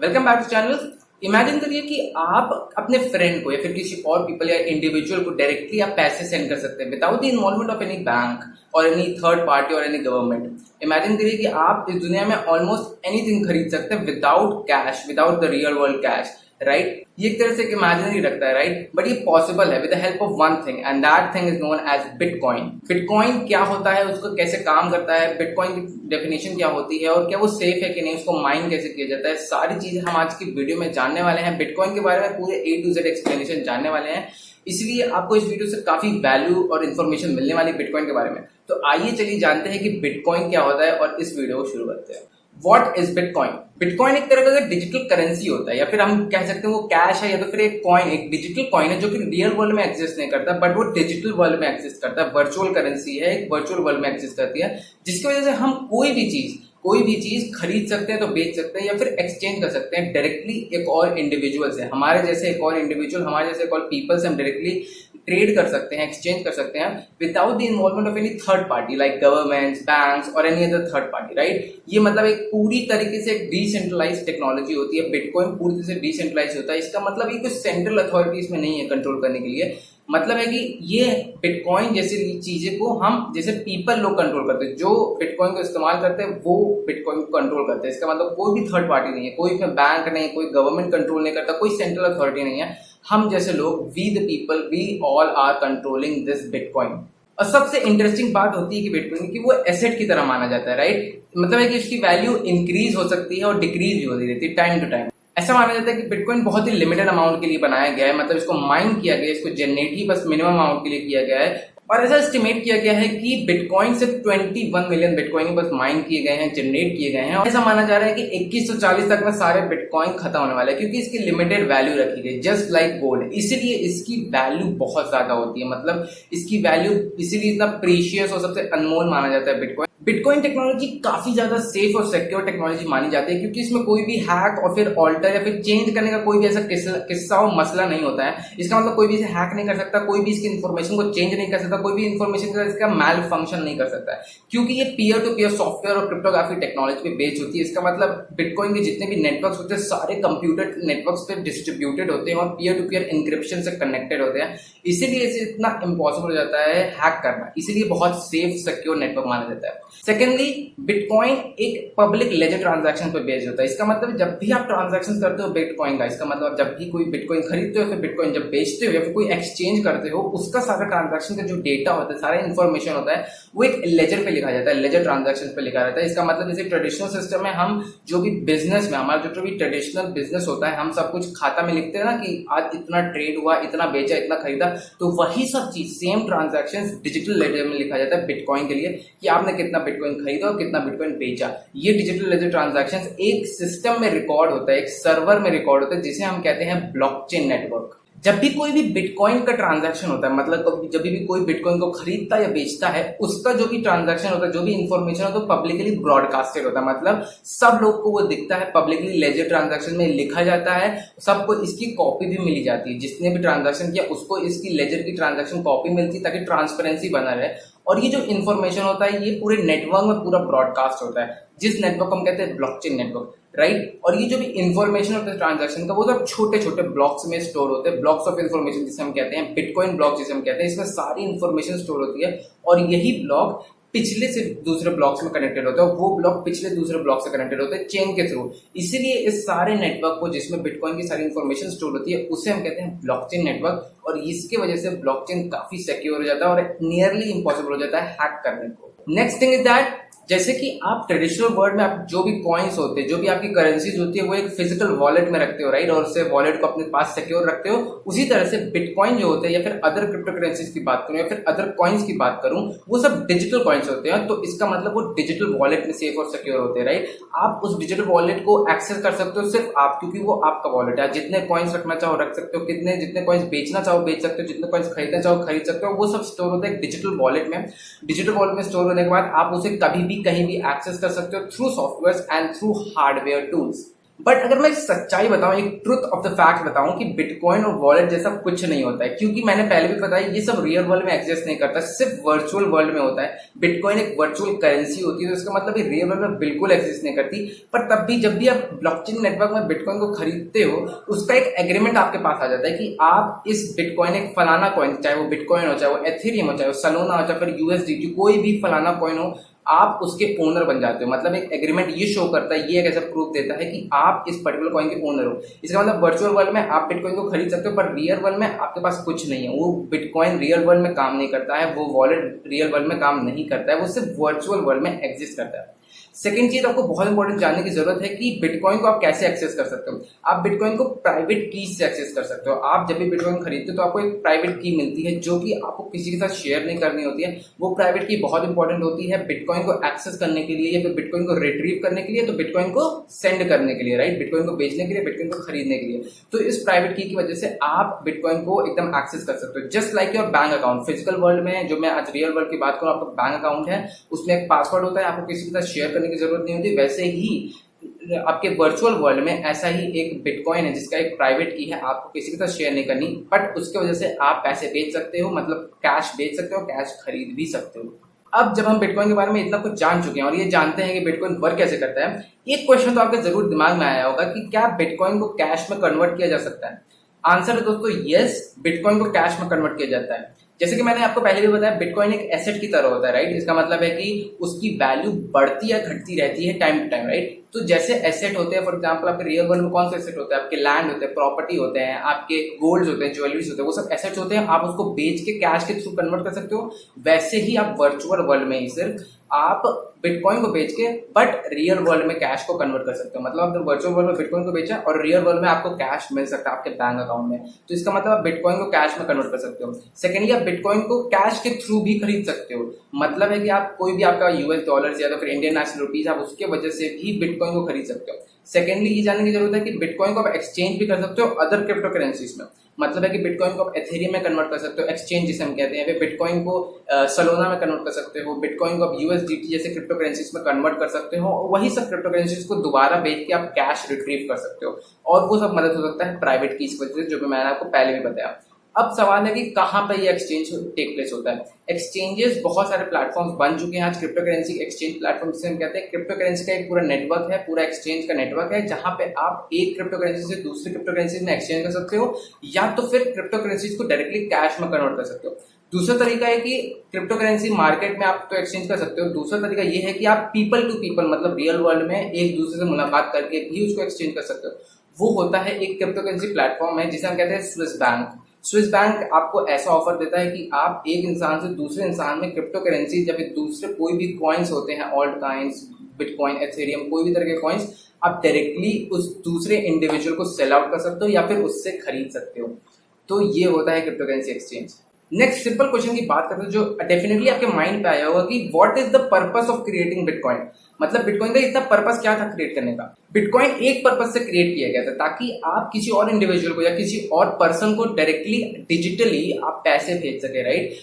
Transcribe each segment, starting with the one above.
Welcome back to channel. Imagine करिए कि आप अपने फ्रेंड को या फिर किसी और पीपल या इंडिविजुअल को डायरेक्टली आप पैसे सेंड कर सकते हैं without the involvement of any bank और एनी थर्ड पार्टी और एनी गवर्नमेंट। इमेजिन करिए कि आप इस दुनिया में ऑलमोस्ट एनीथिंग खरीद सकते हैं without cash, without the real world cash, right. ये एक तरह से इमेजिनरी लगता है, राइट, बट ये पॉसिबल है with the help of one thing and that thing is known as bitcoin. Bitcoin क्या होता है, उसको कैसे काम करता है, बिटकॉइन की डेफिनेशन क्या होती है और क्या वो सेफ है कि नहीं, उसको माइन कैसे किया जाता है, सारी चीजें हम आज की वीडियो में जानने वाले हैं। बिटकॉइन के बारे में पूरे A to Z एक्सप्लेनेशन जानने वाले हैं, इसलिए आपको इस वीडियो से काफी वैल्यू और इन्फॉर्मेशन मिलने वाली है बिटकॉइन के बारे में। तो आइए चलिए जानते हैं कि बिटकॉइन क्या होता है और इस वीडियो को शुरू करते हैं। What is Bitcoin? बिटकॉइन एक तरह का डिजिटल करेंसी होता है या फिर हम कह सकते हैं वो कैश है या तो फिर एक कॉइन, एक डिजिटल कॉइन है जो कि रियल वर्ल्ड में एग्जिस्ट नहीं करता बट वो डिजिटल वर्ल्ड में एग्जिस्ट करता है। वर्चुअल करेंसी है, एक वर्चुअल वर्ल्ड में एग्जिस्ट करती है जिसकी वजह से हम कोई भी चीज खरीद सकते हैं तो बेच सकते हैं या फिर एक्सचेंज कर सकते हैं डायरेक्टली एक और इंडिविजुअल से। हमारे जैसे एक और इंडिविजुअल, हमारे जैसे एक और पीपल से हम डायरेक्टली ट्रेड कर सकते हैं, एक्सचेंज कर सकते हैं without the involvement of any third party like governments, banks और any other third party, right. ये मतलब एक पूरी तरीके से एक डिसेंट्रलाइज टेक्नोलॉजी होती है। बिटकॉइन पूरी तरह से डिसेंट्रलाइज होता है। इसका मतलब ये कुछ सेंट्रल अथॉरिटीज में नहीं है कंट्रोल करने के लिए। मतलब है कि ये बिटकॉइन जैसी चीजें को हम जैसे पीपल लोग कंट्रोल करते हैं, जो बिटकॉइन को इस्तेमाल करते हैं वो बिटकॉइन को कंट्रोल करते हैं। इसका मतलब कोई भी थर्ड पार्टी नहीं है, कोई इसमें बैंक नहीं, कोई गवर्नमेंट कंट्रोल नहीं करता, कोई सेंट्रल अथॉरिटी नहीं है। हम जैसे लोग, we the people, we all are controlling this bitcoin. और सबसे इंटरेस्टिंग बात होती है कि बिटकॉइन की वो एसेट की तरह माना जाता है, राइट। मतलब है कि उसकी वैल्यू इंक्रीज हो सकती है और डिक्रीज भी होती रहती है टाइम टू टाइम। ऐसा माना जाता है कि बिटकॉइन बहुत ही लिमिटेड अमाउंट के लिए बनाया गया है, मतलब इसको माइन किया गया है, इसको जनरेट ही बस मिनिमम अमाउंट के लिए किया गया है। और ऐसा एस्टिमेट किया गया है कि बिटकॉइन से 21 मिलियन बिटकॉइन बस माइन किए गए हैं, जनरेट किए गए हैं। और ऐसा माना जा रहा है कि 2140 तक में सारे बिटकॉइन खत्म होने वाले हैं क्योंकि इसकी लिमिटेड वैल्यू रखी गई, जस्ट लाइक गोल्ड। इसीलिए इसकी वैल्यू बहुत ज्यादा होती है, मतलब इसकी वैल्यू इसीलिए इतना प्रीशियस और सबसे अनमोल माना जाता है बिटकॉइन। बिटकॉइन टेक्नोलॉजी काफी ज्यादा सेफ और सिक्योर टेक्नोलॉजी मानी जाती है क्योंकि इसमें कोई भी हैक और फिर ऑल्टर या फिर चेंज करने का कोई भी ऐसा किस्सा और मसला नहीं होता है। इसका मतलब कोई भी इसे हैक नहीं कर सकता, कोई भी इसकी इन्फॉर्मेशन को चेंज नहीं कर सकता, कोई भी इन्फॉर्मेशन का इसका मैल फंक्शन नहीं कर सकता है क्योंकि ये पीयर टू पीयर सॉफ्टवेयर और क्रिप्टोग्राफी टेक्नोलॉजी पे बेस्ड होती है। इसका मतलब बिटकॉइन के जितने भी नेटवर्क्स होते हैं सारे कंप्यूटर नेटवर्क्स पे डिस्ट्रीब्यूटेड होते हैं और पीयर टू पीयर इंक्रिप्शन से कनेक्टेड होते हैं। इसीलिए इसे इतना इम्पॉसिबल हो जाता है हैक करना, इसीलिए बहुत सेफ सिक्योर नेटवर्क माना जाता है। सेकेंडली, बिटकॉइन एक पब्लिक लेजर ट्रांजैक्शन पर बेस्ड होता है। इसका मतलब जब भी आप ट्रांजैक्शन करते हो बिटकॉइन का, इसका मतलब जब भी कोई बिटकॉइन खरीदते हो, फिर बिटकॉइन जब बेचते हो या फिर कोई एक्सचेंज करते हो, उसका सारा ट्रांजैक्शन का जो डेटा होता है, सारा इन्फॉर्मेशन होता है, वो एक लेजर पे लिखा जाता है, लेजर ट्रांजैक्शन पे लिखा रहता है। इसका मतलब जैसे ट्रेडिशनल सिस्टम में हम जो भी बिजनेस में, हमारा जो भी ट्रेडिशनल बिजनेस होता है, हम सब कुछ खाता में लिखते हैं ना कि आज इतना ट्रेड हुआ, इतना बेचा, इतना खरीदा, तो वही सब चीज सेम ट्रांजैक्शन डिजिटल लेजर में लिखा जाता है बिटकॉइन के लिए कि आपने कितना बिटकॉइन खरीदा और कितना बिटकॉइन बेचा। ये डिजिटल लेजर ट्रांजैक्शंस एक सिस्टम में रिकॉर्ड होता है, एक सर्वर में रिकॉर्ड होता है जिसे हम कहते हैं ब्लॉकचेन नेटवर्क। जब भी कोई भी बिटकॉइन का ट्रांजैक्शन होता है, मतलब जब भी कोई बिटकॉइन को खरीदता या बेचता है, उसका जो भी ट्रांजैक्शन होता है, जो भी इंफॉर्मेशन होता है, तो पब्लिकली ब्रॉडकास्टेड होता है, मतलब सब लोग को वो दिखता है, पब्लिकली लेजर ट्रांजैक्शन में लिखा जाता है, सबको इसकी कॉपी भी मिली जाती है। जिसने भी ट्रांजैक्शन किया उसको इसकी लेजर की ट्रांजैक्शन कॉपी मिलती है ताकि ट्रांसपेरेंसी बना रहे। और ये जो इन्फॉर्मेशन होता है ये पूरे नेटवर्क में पूरा ब्रॉडकास्ट होता है, जिस नेटवर्क को हम कहते हैं ब्लॉकचेन नेटवर्क, राइट। और ये जो भी इन्फॉर्मेशन होता है ट्रांजैक्शन का, वो सब छोटे छोटे ब्लॉक्स में स्टोर होते हैं, ब्लॉक्स ऑफ इन्फॉर्मेशन जिसे हम कहते हैं, बिटकॉइन ब्लॉक जिसे हम कहते हैं। इसमें सारी इन्फॉर्मेशन स्टोर होती है और यही ब्लॉक पिछले से दूसरे ब्लॉक्स में कनेक्टेड होता है, वो ब्लॉक पिछले दूसरे ब्लॉक से कनेक्टेड होते हैं चेन के थ्रू। इसीलिए इस सारे नेटवर्क को, जिसमें बिटकॉइन की सारी इन्फॉर्मेशन स्टोर होती है, उसे हम कहते हैं ब्लॉकचेन नेटवर्क। और इसकी वजह से ब्लॉकचेन काफी सिक्योर हो जाता है और नियरली इम्पॉसिबल हो जाता है हैक करने को। नेक्स्ट थिंग इज दैट, जैसे कि आप ट्रेडिशनल वर्ल्ड में आप जो भी कॉइन्स होते हैं, जो भी आपकी करेंसीज होती है, वो एक फिजिकल वॉलेट में रखते हो, राइट, और उससे वॉलेट को अपने पास सिक्योर रखते हो। उसी तरह से बिटकॉइन जो होते हैं या फिर अदर क्रिप्टो करेंसीज की बात करूं या फिर अदर कॉइन्स की बात करूं, वो सब डिजिटल कॉइन्स होते हैं। तो इसका मतलब वो डिजिटल वॉलेट में सेफ और सिक्योर होते हैं, राइट। आप उस डिजिटल वॉलेट को एक्सेस कर सकते हो सिर्फ आप, क्योंकि वो आपका वॉलेट है। जितने कॉइन्स रखना चाहो रख सकते हो, जितने कॉइन्स बेचना चाहो बेच सकते हो, जितने कॉइन्स खरीदना चाहो खरीद सकते हो। वो सब स्टोर होता है डिजिटल वॉलेट में। डिजिटल वॉलेट में स्टोर होने के बाद आप उसे कभी भी कहीं भी एक्सेस कर सकते हो through software and through hardware tools. But अगर मैं सच्चाई बताऊं, एक ट्रुथ ऑफ द फैक्ट बताऊं कि बिटकॉइन और वॉलेट जैसा कुछ नहीं होता है, क्योंकि मैंने पहले भी बताया ये सब रियल वर्ल्ड में एग्जिस्ट नहीं करता, सिर्फ वर्चुअल वर्ल्ड में होता है। बिटकॉइन एक वर्चुअल करेंसी होती है, तो इसका मतलब ये रियल वर्ल्ड में बिल्कुल एग्जिस्ट नहीं करती। पर तब भी जब भी आप ब्लॉकचेन नेटवर्क में बिटकॉइन को खरीदते हो, उसका एक एग्रीमेंट आपके पास आ जाता है कि आप इस बिटकॉइन, एक फलाना कॉइन, चाहे वो बिटकॉइन हो, चाहे वो एथेरियम हो, चाहे वो सोलाना हो, चाहे फिर यूएसडीटी, कोई भी फलाना कॉइन हो, आप उसके ओनर बन जाते हो। मतलब एक एग्रीमेंट ये शो करता है, ये एक ऐसा प्रूफ देता है कि आप इस पर्टिकुलर कॉइन के ओनर हो। इसका मतलब वर्चुअल वर्ल्ड में आप बिटकॉइन को खरीद सकते हो, पर रियल वर्ल्ड में आपके पास कुछ नहीं है। वो बिटकॉइन रियल वर्ल्ड में काम नहीं करता है, वो वॉलेट रियल वर्ल्ड में काम नहीं करता है, वो सिर्फ वर्चुअल वर्ल्ड में एग्जिस्ट करता है। सेकेंड चीज आपको बहुत इंपॉर्टेंट जानने की जरूरत है कि बिटकॉइन को आप कैसे एक्सेस कर सकते हो। आप बिटकॉइन को प्राइवेट की से एक्सेस कर सकते हो। आप जब भी बिटकॉइन खरीदते हो तो आपको एक प्राइवेट की मिलती है, जो कि आपको किसी के साथ शेयर नहीं करनी होती है। वो प्राइवेट की बहुत इंपॉर्टेंट होती है बिटकॉइन को एक्सेस करने के लिए, या फिर बिटकॉइन को रिट्रीव करने के लिए, तो बिटकॉइन को सेंड करने के लिए, राइट, बिटकॉइन को बेचने के लिए, बिटकॉइन को खरीदने के लिए। तो इस प्राइवेट की वजह से आप बिटकॉइन को एकदम एक्सेस कर सकते हो, just like your bank account. Physical world में, जो मैं आज रियल वर्ल्ड की बात करूँ, आपका बैंक अकाउंट है, उसमें एक पासवर्ड होता है, आपको किसी के साथ शेयर करने की जरूरत नहीं होती। वैसे ही आपके वर्चुअल वर्ल्ड में ऐसा ही एक बिटकॉइन है, जिसका एक प्राइवेट की है, आपको किसी के साथ शेयर नहीं करनी, बट उसके वजह से आप पैसे बेच सकते हो, मतलब कैश बेच सकते हो, कैश खरीद भी सकते हो। अब जब हम बिटकॉइन के बारे में इतना कुछ जान चुके हैं और ये जानते हैं कि बिटकॉइन वर्क कैसे करता है, एक क्वेश्चन तो आपके जरूर दिमाग में आया होगा कि क्या बिटकॉइन को कैश में कन्वर्ट किया जा सकता है। आंसर है दोस्तों यस, बिटकॉइन को कैश में कन्वर्ट किया जाता है। जैसे कि मैंने आपको पहले भी बताया, बिटकॉइन एक एसेट की तरह होता है, राइट। इसका मतलब है कि उसकी वैल्यू बढ़ती या घटती रहती है टाइम टू टाइम, राइट। तो जैसे एसेट होते हैं, फॉर एग्जांपल आपके रियल वर्ल्ड में कौन से एसेट होते हैं, आपके लैंड होते हैं, प्रॉपर्टी होते हैं, आपके गोल्ड होते हैं, ज्वेलरीज होते हैं, वो सब एसेट्स होते हैं। आप उसको बेच के कैश के थ्रू कन्वर्ट कर सकते हो। वैसे ही आप वर्चुअल वर्ल्ड में ही सिर्फ आप बिटकॉइन को बेच के बट रियल वर्ल्ड में कैश को कन्वर्ट कर सकते हो। मतलब आपने वर्चुअल वर्ल्ड में बिटकॉइन को बेचा और रियल वर्ल्ड में आपको कैश मिल सकता है आपके बैंक अकाउंट में, तो इसका मतलब आप बिटकॉइन को कैश में कन्वर्ट कर सकते हो। सेकेंडली, आप बिटकॉइन को कैश के थ्रू भी खरीद सकते हो। मतलब है कि आप कोई भी आपका यूएस डॉलर या तो फिर इंडियन नेशनल रुपीज, आप उसके वजह से भी बिटकॉइन को खरीद सकते हो। सेकेंडली, ये जानने की जरूरत है कि बिटकॉइन को आप एक्सचेंज भी कर सकते हो अदर क्रिप्टो करेंसीज में। मतलब है कि बिटकॉइन को आप एथेरियम में कन्वर्ट कर सकते हो, एक्सचेंज जिसे हम कहते हैं, फिर बिटकॉइन को सोलाना में कन्वर्ट कर सकते हो, बिटकॉइन को आप यूएसडीटी जैसे क्रिप्टो करेंसीज में कन्वर्ट कर सकते हो, और वही सब क्रिप्टो करेंसीज को दोबारा बेच के आप कैश रिट्रीव कर सकते हो। और वो सब मदद हो सकता है प्राइवेट की इस वजह से, जो कि मैंने आपको पहले भी बताया। अब सवाल है कि कहाँ पर ये एक्सचेंज टेक प्लेस होता है। एक्सचेंजेस बहुत सारे प्लेटफॉर्म्स बन चुके हैं आज, क्रिप्टो करेंसी एक्सचेंज प्लेटफॉर्म जिसे हम कहते हैं। क्रिप्टो करेंसी का एक पूरा नेटवर्क है, पूरा एक्सचेंज का नेटवर्क है, जहां पे आप एक क्रिप्टो करेंसी से दूसरी क्रिप्टो करेंसी में एक्सचेंज कर सकते हो, या तो फिर क्रिप्टो करेंसीज को डायरेक्टली कैश में कन्वर्ट कर सकते हो। दूसरा तरीका है कि क्रिप्टो करेंसी मार्केट में आप तो एक्सचेंज कर सकते हो। दूसरा तरीका ये है कि आप पीपल टू पीपल, मतलब रियल वर्ल्ड में एक दूसरे से मुलाकात करके भी उसको एक्सचेंज कर सकते हो। वो होता है एक क्रिप्टो करेंसी प्लेटफॉर्म है जिसे हम कहते हैं स्विस बैंक। स्विस बैंक आपको ऐसा ऑफर देता है कि आप एक इंसान से दूसरे इंसान में क्रिप्टो करेंसी, जब दूसरे कोई भी कॉइन्स होते हैं, ऑल्ट कॉइन्स, बिटकॉइन, एथेरियम, कोई भी तरह के कॉइन्स, आप डायरेक्टली उस दूसरे इंडिविजुअल को सेल आउट कर सकते हो या फिर उससे खरीद सकते हो। तो ये होता है crypto currency exchange. Next simple question की बात करते हैं, जो डेफिनेटली आपके माइंड पे आया होगा कि what is the purpose of creating bitcoin. मतलब बिटकॉइन का इतना पर्पस क्या था क्रिएट करने का। बिटकॉइन एक पर्पस से क्रिएट किया गया था, ताकि आप किसी और इंडिविजुअल को या किसी और पर्सन को डायरेक्टली डिजिटली आप पैसे भेज सके, राइट।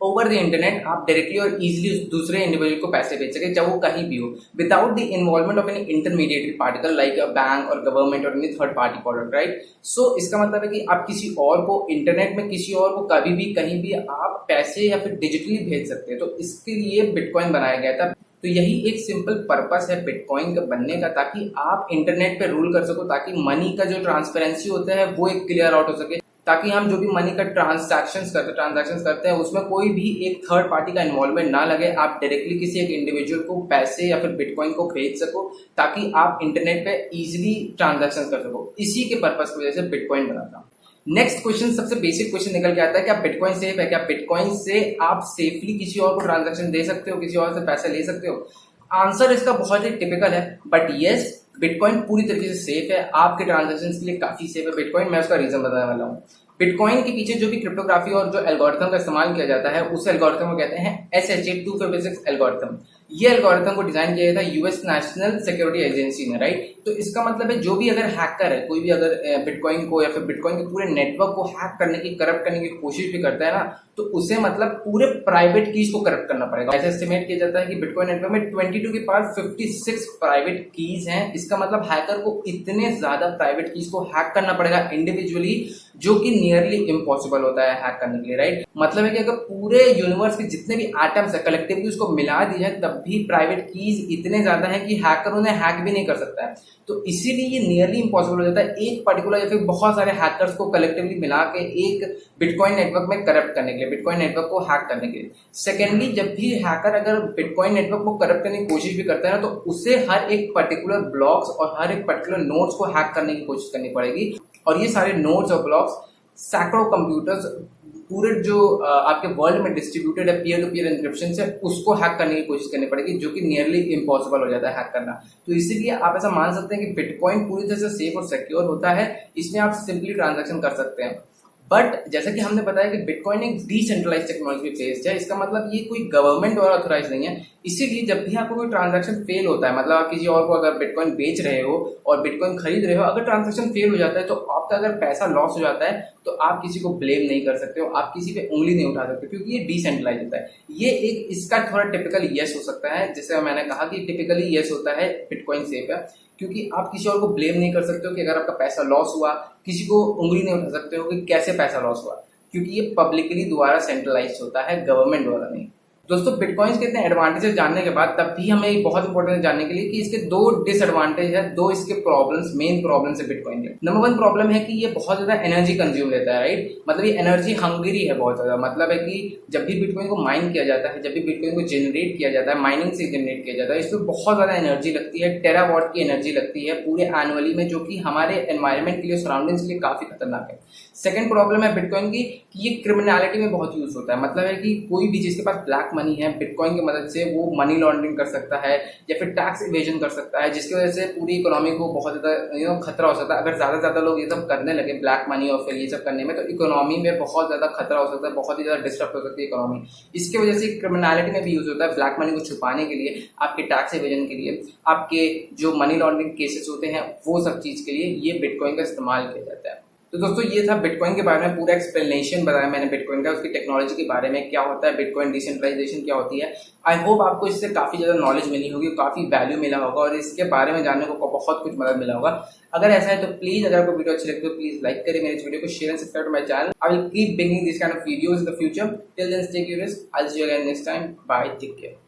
ओवर द इंटरनेट आप डायरेक्टली और इजीली उस दूसरे इंडिविजुअल को पैसे भेज सके, चाहे वो कहीं भी हो, without the involvement of any intermediatory particle like a bank और गवर्नमेंट और any third party product, right. So इसका मतलब है कि आप किसी और को इंटरनेट में, किसी और को कभी भी कहीं भी आप पैसे या फिर डिजिटली भेज सकते हैं। तो इसके लिए बिटकॉइन बनाया गया था। तो यही एक सिंपल पर्पस है बिटकॉइन का बनने का, ताकि आप इंटरनेट पे रूल कर सको, ताकि मनी का जो ट्रांसपेरेंसी होता है वो एक क्लियर आउट हो सके, ताकि हम जो भी मनी का ट्रांजैक्शंस करते हैं उसमें कोई भी एक थर्ड पार्टी का इन्वॉल्वमेंट ना लगे। आप डायरेक्टली किसी एक इंडिविजुअल को पैसे या फिर बिटकॉइन को भेज सको, ताकि आप इंटरनेट पे इजीली ट्रांजैक्शन कर सको। इसी के पर्पस की वजह से बिटकॉइन बना था। नेक्स्ट क्वेश्चन, सबसे बेसिक क्वेश्चन निकल के आता है, क्या बिटकॉइन सेफ है? क्या बिटकॉइन से आप सेफली किसी और को ट्रांजैक्शन दे सकते हो, किसी और से पैसे ले सकते हो? आंसर इसका बहुत ही टिपिकल है, बट यस, बिटकॉइन पूरी तरीके से सेफ है, आपके ट्रांजैक्शन के लिए काफी सेफ है बिटकॉइन। मैं उसका रीजन बताने वाला हूँ। बिटकॉइन के पीछे जो भी क्रिप्टोग्राफी और जो एल्गोरिथम का इस्तेमाल किया जाता है, उस एल्गोरिथम को कहते हैं SHA-256 एल्गोरिथम। ये एल्गोरिथम को डिजाइन किया गया था यूएस नेशनल सिक्योरिटी एजेंसी ने, राइट। तो इसका मतलब है जो भी अगर हैकर है, कोई भी अगर बिटकॉइन को या फिर बिटकॉइन के पूरे नेटवर्क को हैक करने की, करप्ट करने की कोशिश भी करता है ना, तो उसे मतलब पूरे प्राइवेट कीज को करप्ट करना पड़ेगा। ऐसे एस्टिमेट किया जाता है कि बिटकॉइन नेटवर्क में 22 की पावर 56 प्राइवेट कीज हैं। इसका मतलब हैकर को इतने ज्यादा प्राइवेट कीज को हैक करना पड़ेगा इंडिविजुअली, जो कि नियरली इम्पॉसिबल होता है हैक करने के लिए, राइट। मतलब है कि अगर पूरे यूनिवर्स के जितने भी एटम्स है कलेक्टिवली उसको मिला दी है, तब भी प्राइवेट कीज इतने ज्यादा है कि हैकर उन्हें हैक भी नहीं कर सकता है। तो इसीलिए ये नियरली इम्पॉसिबल हो जाता है एक पर्टिकुलर या फिर बहुत सारे हैकर्स को कलेक्टिवली मिला के एक बिटकॉइन नेटवर्क में करप्ट करने के लिए, बिटकॉइन नेटवर्क को हैक करने के लिए। सेकेंडली, जब भी हैकर अगर बिटकॉइन नेटवर्क को करप्ट करने की कोशिश भी करता है ना, तो उसे हर एक पर्टिकुलर ब्लॉक्स और हर एक पर्टिकुलर नोड्स को हैक करने की कोशिश करनी पड़ेगी। और ये सारे नोड्स और ब्लॉक्स सैकड़ों कंप्यूटर्स पूरे जो आपके वर्ल्ड में डिस्ट्रीब्यूटेड है पीयर टू पीयर इंक्रिप्शन से, उसको हैक करने की कोशिश करनी पड़ेगी, जो कि नियरली इम्पॉसिबल हो जाता है हैक करना। तो इसीलिए आप ऐसा मान सकते हैं कि बिटकॉइन पूरी तरह से सेफ और सिक्योर होता है, इसमें आप सिंपली ट्रांजैक्शन कर सकते हैं। बट जैसा कि हमने बताया कि बिटकॉइन एक डिसेंट्रलाइज टेक्नोलॉजी बेस्ड है, इसका मतलब ये कोई गवर्नमेंट द्वारा ऑथोराइज नहीं है। इसीलिए जब भी आपको कोई ट्रांजैक्शन फेल होता है, मतलब आप किसी और को अगर बिटकॉइन बेच रहे हो और बिटकॉइन खरीद रहे हो, अगर ट्रांजैक्शन फेल हो जाता है तो आपका अगर पैसा लॉस हो जाता है तो आप किसी को ब्लेम नहीं कर सकते हो, आप किसी पे उंगली नहीं उठा सकते, क्योंकि ये डिसेंट्रलाइज होता है। ये एक इसका थोड़ा टिपिकल यस हो सकता है, जैसे मैंने कहा कि टिपिकली यस होता है बिटकॉइन सेफ है, क्योंकि आप किसी और को ब्लेम नहीं कर सकते हो कि अगर आपका पैसा लॉस हुआ, किसी को उंगली नहीं उठा सकते हो कि कैसे पैसा लॉस हुआ, क्योंकि ये पब्लिकली द्वारा सेंट्रलाइज होता है, गवर्नमेंट द्वारा नहीं। दोस्तों, बिटकॉइंस के इतने एडवांटेजेस जानने के बाद तब भी हमें बहुत इंपॉर्टेंट है जानने के लिए कि इसके दो डिसएडवांटेज है, दो इसके प्रॉब्लम्स, मेन प्रॉब्लम्स है बिटकॉइन के। नंबर वन प्रॉब्लम है कि ये बहुत ज्यादा एनर्जी कंज्यूम लेता है, राइट। मतलब ये एनर्जी हंगरी है बहुत ज्यादा। मतलब है कि जब भी बिटकॉइन को माइन किया जाता है, जब भी बिटकॉइन को जनरेट किया जाता है, माइनिंग से जनरेट किया जाता है, इसमें बहुत ज्यादा एनर्जी लगती है, टेरावाट की एनर्जी लगती है पूरे एनुअली में, जो कि हमारे एनवायरमेंट के लिए, सराउंडिंग्स के लिए काफी खतरनाक है। सेकंड प्रॉब्लम है बिटकॉइन की कि ये क्रिमिनलिटी में बहुत यूज होता है। मतलब है कि कोई भी जिसके पास ब्लैक मनी है, बिटकॉइन की मदद से वो मनी लॉन्ड्रिंग कर सकता है या फिर टैक्स इवेजन कर सकता है, जिसकी वजह से पूरी इकोनॉमी को बहुत ज्यादा खतरा हो सकता है। अगर ज्यादा ज्यादा लोग ये सब करने लगे, ब्लैक मनी और फिर ये सब करने में, तो इकोनॉमी में बहुत ज्यादा खतरा हो सकता है, बहुत ही ज्यादा डिस्टर्ब हो सकती है इकोनॉमी। इसकी वजह से क्रिमिनलिटी में भी यूज होता है, ब्लैक मनी को छुपाने के लिए, आपके टैक्स इवेजन के लिए, आपके जो मनी लॉन्ड्रिंग केसेस होते हैं वो सब चीज के लिए ये बिटकॉइन का इस्तेमाल किया जाता है। तो दोस्तों, ये था बिटकॉइन के बारे में पूरा एक्सप्लेनेशन बताया मैंने बिटकॉइन का, उसकी टेक्नोलॉजी के बारे में, क्या होता है बिटकॉइन, डिसेंट्रलाइजेशन क्या होती है। आई होप आपको इससे काफी ज्यादा नॉलेज मिली होगी, काफी वैल्यू मिला होगा और इसके बारे में जानने को बहुत कुछ मदद मिला होगा। अगर ऐसा है तो प्लीज, अगर आपको वीडियो अच्छी लगती है तो प्लीज लाइक करें मेरे इस वीडियो को, share and subscribe to my channel. I will keep bringing this kind of videos in the future. Till then stay curious, I will see you again next time. Bye, take care.